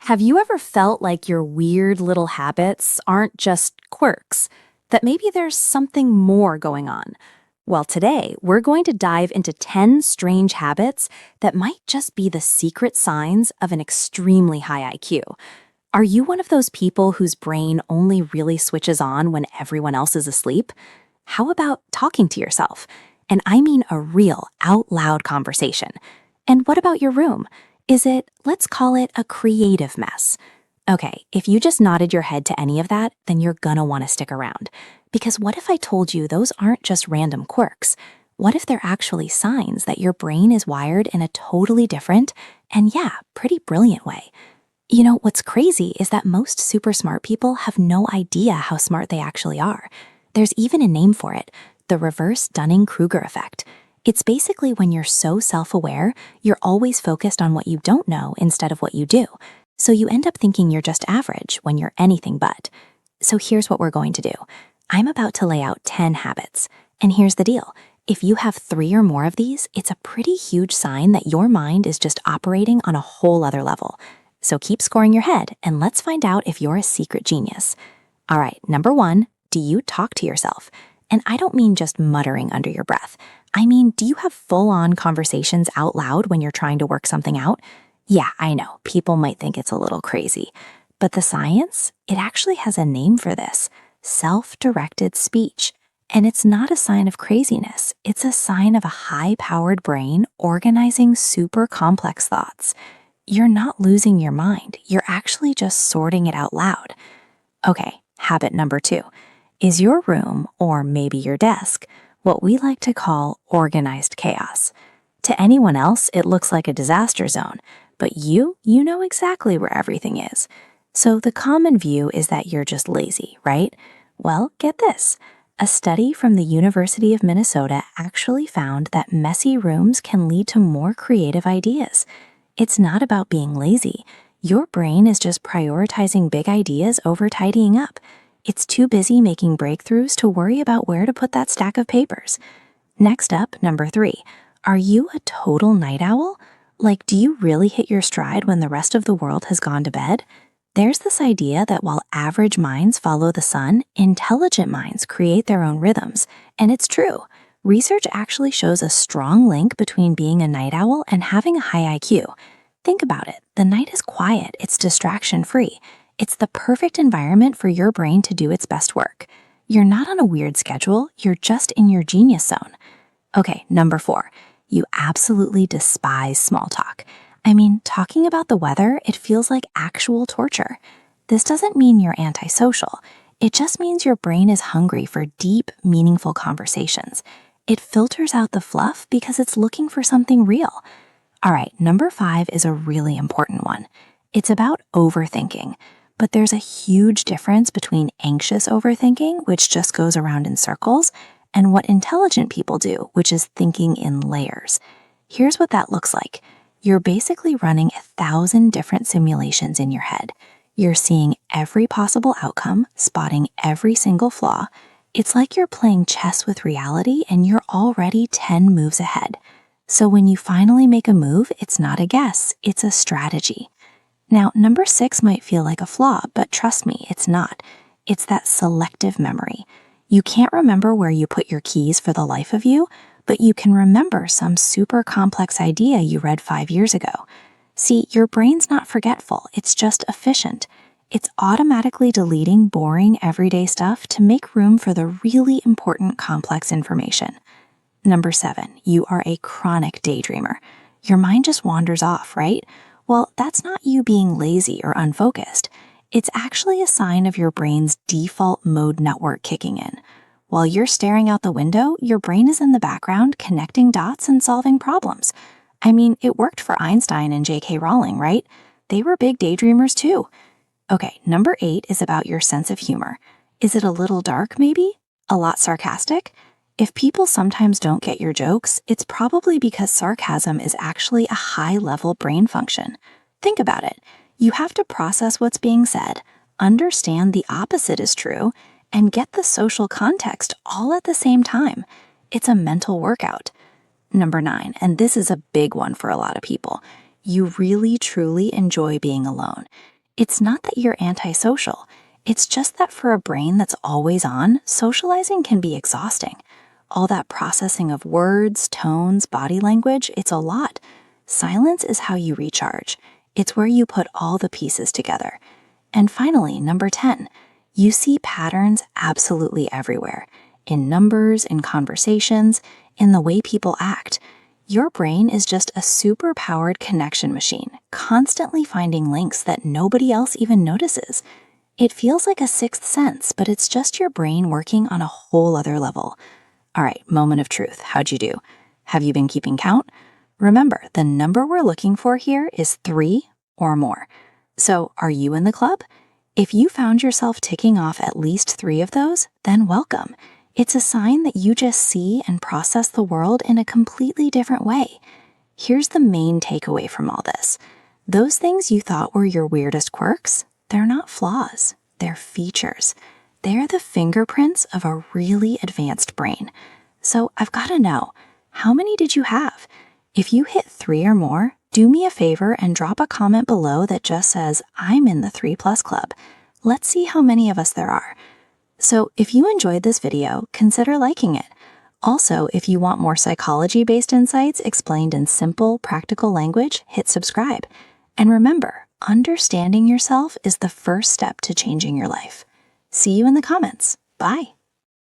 Have you ever felt like your weird little habits aren't just quirks, that maybe there's something more going on? Well, today we're going to dive into 10 strange habits that might just be the secret signs of an extremely high IQ. Are you one of those people whose brain only really switches on when everyone else is asleep? How about talking to yourself? And I mean a real, out loud conversation. And what about your room? Is it, let's call it, a creative mess? Okay, if you just nodded your head to any of that, then you're gonna want to stick around. Because what if I told you those aren't just random quirks? What if they're actually signs that your brain is wired in a totally different and, yeah, pretty brilliant way? You know, what's crazy is that most super smart people have no idea how smart they actually are. There's even a name for it, the reverse Dunning-Kruger effect. It's basically when you're so self-aware, you're always focused on what you don't know instead of what you do. So you end up thinking you're just average when you're anything but. So here's what we're going to do. I'm about to lay out 10 habits. And here's the deal. If you have 3 or more of these, it's a pretty huge sign that your mind is just operating on a whole other level. So keep scoring your head and let's find out if you're a secret genius. All right, number 1, do you talk to yourself? And I don't mean just muttering under your breath. I mean, do you have full-on conversations out loud when you're trying to work something out? Yeah, I know, people might think it's a little crazy. But the science, it actually has a name for this, self-directed speech. And it's not a sign of craziness, it's a sign of a high-powered brain organizing super complex thoughts. You're not losing your mind, you're actually just sorting it out loud. Okay, habit number 2. Is your room, or maybe your desk, what we like to call organized chaos? To anyone else, it looks like a disaster zone, but you know exactly where everything is. So the common view is that you're just lazy, right? Well, get this. A study from the University of Minnesota actually found that messy rooms can lead to more creative ideas. It's not about being lazy. Your brain is just prioritizing big ideas over tidying up. It's too busy making breakthroughs to worry about where to put that stack of papers. Next up, number 3. Are you a total night owl? Like, do you really hit your stride when the rest of the world has gone to bed? There's this idea that while average minds follow the sun, intelligent minds create their own rhythms. And it's true. Research actually shows a strong link between being a night owl and having a high IQ. Think about it. The night is quiet, it's distraction-free. It's the perfect environment for your brain to do its best work. You're not on a weird schedule, you're just in your genius zone. Okay, number 4. You absolutely despise small talk. I mean, talking about the weather, it feels like actual torture. This doesn't mean you're antisocial. It just means your brain is hungry for deep, meaningful conversations. It filters out the fluff because it's looking for something real. All right, number 5 is a really important one. It's about overthinking. But there's a huge difference between anxious overthinking, which just goes around in circles, and what intelligent people do, which is thinking in layers. Here's what that looks like. You're basically running 1,000 different simulations in your head. You're seeing every possible outcome, spotting every single flaw. It's like you're playing chess with reality and you're already 10 moves ahead. So when you finally make a move, it's not a guess, it's a strategy. Now, number 6 might feel like a flaw, but trust me, it's not. It's that selective memory. You can't remember where you put your keys for the life of you, but you can remember some super complex idea you read 5 years ago. See, your brain's not forgetful, it's just efficient. It's automatically deleting boring, everyday stuff to make room for the really important, complex information. Number 7, you are a chronic daydreamer. Your mind just wanders off, right? Well, that's not you being lazy or unfocused. It's actually a sign of your brain's default mode network kicking in. While you're staring out the window, your brain is in the background connecting dots and solving problems. I mean, it worked for Einstein and J.K. Rowling, right? They were big daydreamers too. Okay, number 8 is about your sense of humor. Is it a little dark, maybe? A lot sarcastic? If people sometimes don't get your jokes, it's probably because sarcasm is actually a high-level brain function. Think about it. You have to process what's being said, understand the opposite is true, and get the social context all at the same time. It's a mental workout. Number 9, and this is a big one for a lot of people. You really, truly enjoy being alone. It's not that you're antisocial. It's just that for a brain that's always on, socializing can be exhausting. All that processing of words, tones, body language, it's a lot. Silence is how you recharge. It's where you put all the pieces together. And finally, number 10, you see patterns absolutely everywhere. In numbers, in conversations, in the way people act. Your brain is just a super-powered connection machine, constantly finding links that nobody else even notices. It feels like a sixth sense, but it's just your brain working on a whole other level. All right, moment of truth. How'd you do? Have you been keeping count? Remember, the number we're looking for here is 3 or more. So, are you in the club? If you found yourself ticking off at least 3 of those, then welcome. It's a sign that you just see and process the world in a completely different way. Here's the main takeaway from all this. Those things you thought were your weirdest quirks, they're not flaws, they're features. They're the fingerprints of a really advanced brain. So I've got to know, how many did you have? If you hit 3 or more, do me a favor and drop a comment below that just says, I'm in the 3+ club. Let's see how many of us there are. So if you enjoyed this video, consider liking it. Also, if you want more psychology-based insights explained in simple, practical language, hit subscribe. And remember, understanding yourself is the first step to changing your life. See you in the comments. Bye.